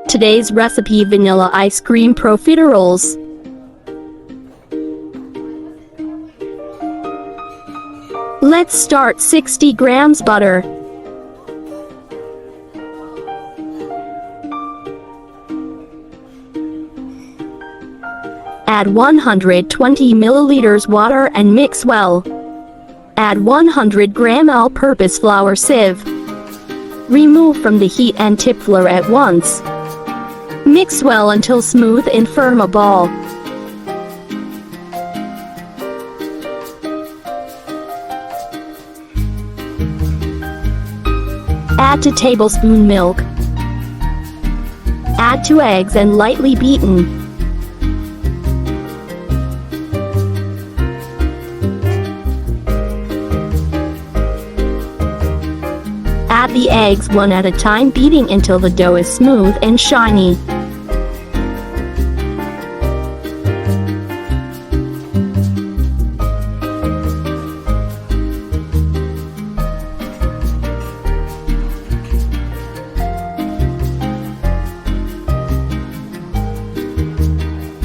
Today's recipe: vanilla ice cream profiteroles. Let's start. 60 grams butter, add 120 milliliters water and mix well. Add 100 gram all-purpose flour sieve. Remove from the heat and tip flour at once. Mix well until smooth and form a ball. Add 2 tablespoons milk. Add 2 eggs and lightly beaten. Add the eggs one at a time, beating until the dough is smooth and shiny.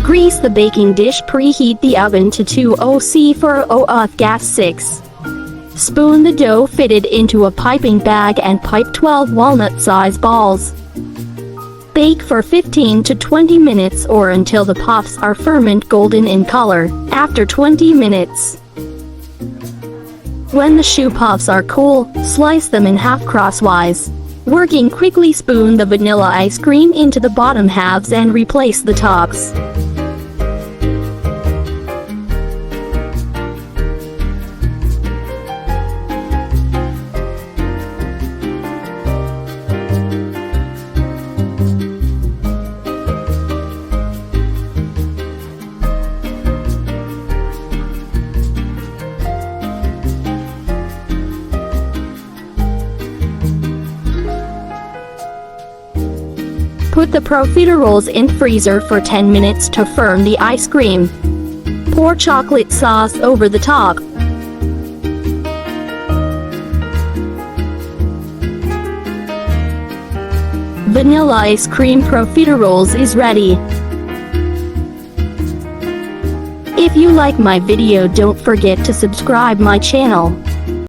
Grease the baking dish. Preheat the oven to 200 for off gas 6. Spoon the dough fitted into a piping bag and pipe 12 walnut-sized balls. Bake for 15 to 20 minutes or until the puffs are firm golden in color. After 20 minutes, when the shoe puffs are cool, slice them in half crosswise. Working quickly, spoon the vanilla ice cream into the bottom halves and replace the tops. Put the profiteroles in freezer for 10 minutes to firm the ice cream. Pour chocolate sauce over the top. Vanilla ice cream profiteroles is ready. If you like my video, don't forget to subscribe my channel.